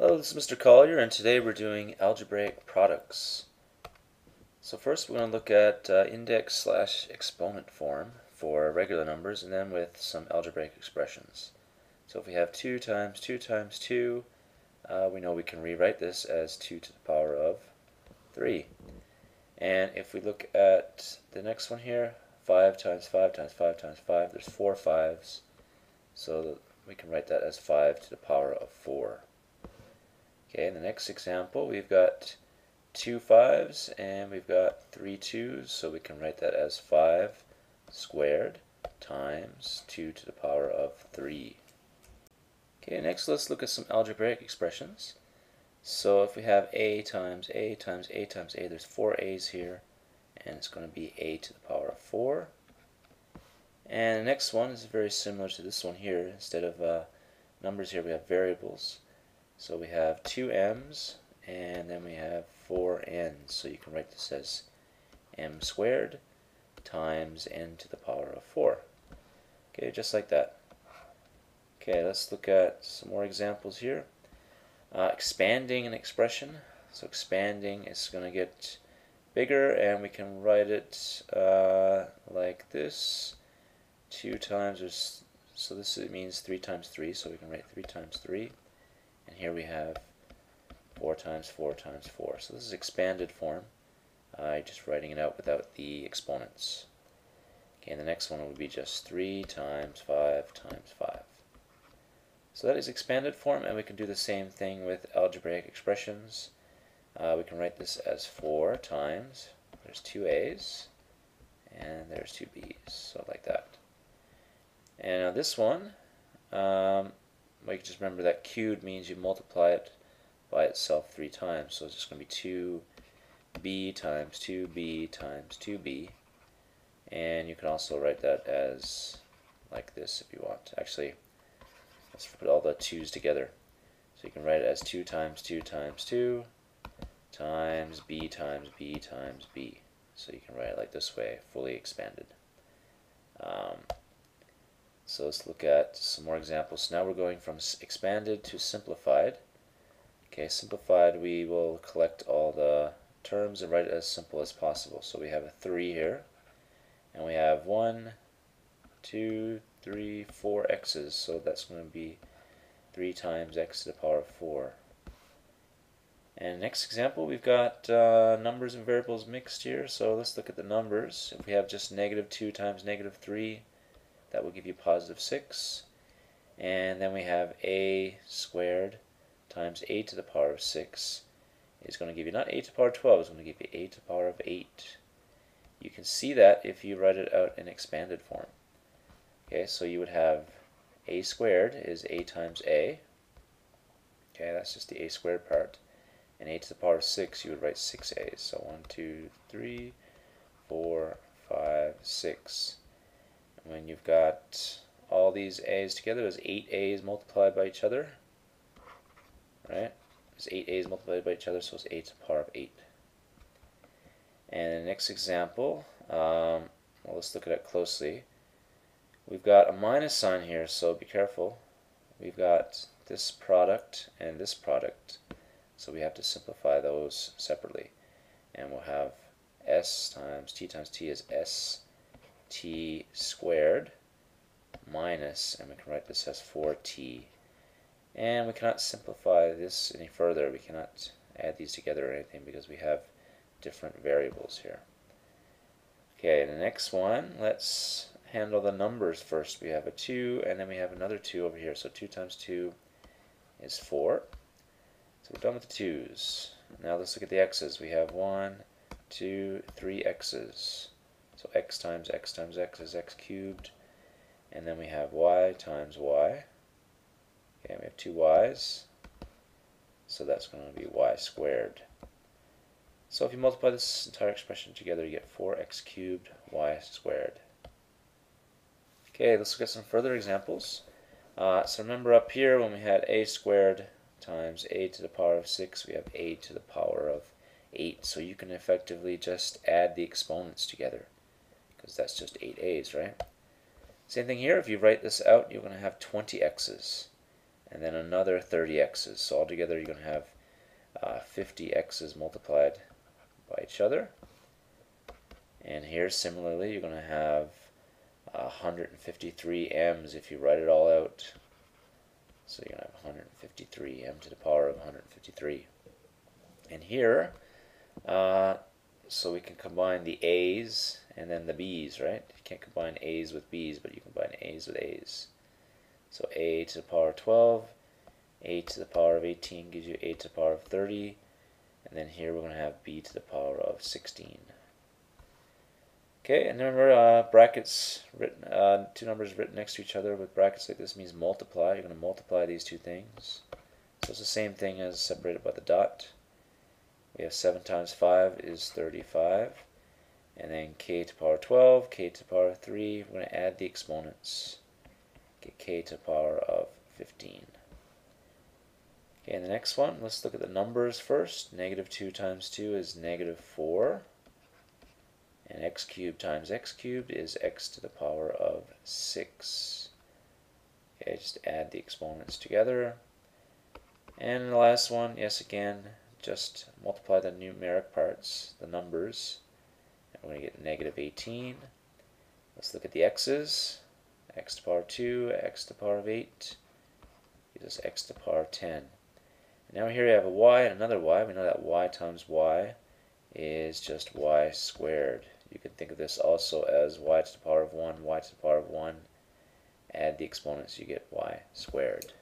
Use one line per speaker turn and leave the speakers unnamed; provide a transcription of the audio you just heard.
Hello, this is Mr. Collier, and today we're doing algebraic products. So first we're going to look at index/exponent form for regular numbers, and then with some algebraic expressions. So if we have 2 times 2 times 2, we know we can rewrite this as 2 to the power of 3. And if we look at the next one here, 5 times 5 times 5 times 5, there's 4 5s, so we can write that as 5 to the power of 4. Okay, in the next example, we've got 2 5s and we've got 3 2s, so we can write that as 5 squared times 2 to the power of 3. Okay, next let's look at some algebraic expressions. So if we have a times a times a times a, there's 4 a's here, and it's going to be a to the power of 4. And the next one is very similar to this one here. Instead of numbers here, we have variables. So we have 2 m's and then we have 4 n's. So you can write this as m squared times n to the power of 4. Okay, just like that. Okay, let's look at some more examples here. Expanding an expression. So expanding is going to get bigger, and we can write it like this. 2 times, so this means 3 times 3, so we can write 3 times 3. And here we have 4 times 4 times 4. So this is expanded form, just writing it out without the exponents. Okay, and the next one would be just 3 times 5 times 5. So that is expanded form, and we can do the same thing with algebraic expressions. We can write this as 4 times, there's 2 a's, and there's 2 b's, so like that. And now this one, we can just remember that cubed means you multiply it by itself 3 times. So it's just going to be 2b times 2b times 2b. And you can also write that as like this if you want. Actually, let's put all the 2's together. So you can write it as 2 times 2 times 2 times b times b times b. So you can write it like this way, fully expanded. So let's look at some more examples. So now we're going from expanded to simplified. Okay, simplified, we will collect all the terms and write it as simple as possible. So we have a 3 here, and we have 1, 2, 3, 4 x's. So that's going to be 3 times x to the power of 4. And next example, we've got numbers and variables mixed here. So let's look at the numbers. If we have just -2 times -3, that will give you positive 6. And then we have a squared times a to the power of 6 is going to give you not a to the power of 12, it's going to give you a to the power of 8. You can see that if you write it out in expanded form. Okay, so you would have a squared is a times a. Okay, that's just the a squared part. And a to the power of 6, you would write 6 a's. So 1, 2, 3, 4, 5, 6. When you've got all these a's together, there's 8 a's multiplied by each other, right? There's 8 a's multiplied by each other, so it's a to the power of 8. And the next example, well, let's look at it closely. We've got a minus sign here, so be careful. We've got this product and this product, so we have to simplify those separately. And we'll have s times t is s t squared minus, and we can write this as 4t. And we cannot simplify this any further. We cannot add these together or anything because we have different variables here. Okay, the next one, let's handle the numbers first. We have a 2, and then we have another 2 over here. So 2 times 2 is 4. So we're done with the 2's. Now let's look at the x's. We have 1, 2, 3 x's. So x times x times x is x cubed. And then we have y times y. Okay, we have 2 y's. So that's going to be y squared. So if you multiply this entire expression together, you get 4x cubed y squared. Okay, let's look at some further examples. So remember up here when we had a squared times a to the power of 6, we have a to the power of 8. So you can effectively just add the exponents together, because that's just 8 a's, right? Same thing here, if you write this out, you're going to have 20 x's. and then another 30 x's. So altogether you're going to have 50 x's multiplied by each other. And here similarly you're going to have 153 m's if you write it all out. So you're going to have 153 m to the power of 153. And here, so we can combine the a's and then the b's, right? You can't combine a's with b's, but you combine a's with a's. So a to the power of 12, a to the power of 18 gives you a to the power of 30, and then here we're going to have b to the power of 16. Okay, and remember brackets written, two numbers written next to each other with brackets like this means multiply. You're going to multiply these two things. So it's the same thing as separated by the dot. We have 7 times 5 is 35. And then k to the power 12, k to the power of 3. We're going to add the exponents. Get k to the power of 15. Okay, and the next one, let's look at the numbers first. Negative 2 times 2 is negative 4. And x cubed times x cubed is x to the power of 6. Okay, just add the exponents together. And the last one, yes, again, just multiply the numeric parts, the numbers. And we're going to get negative 18. Let's look at the x's. X to the power of 2, x to the power of 8, gives us x to the power of 10. And now here we have a y and another y. We know that y times y is just y squared. You can think of this also as y to the power of 1, y to the power of 1. Add the exponents, you get y squared.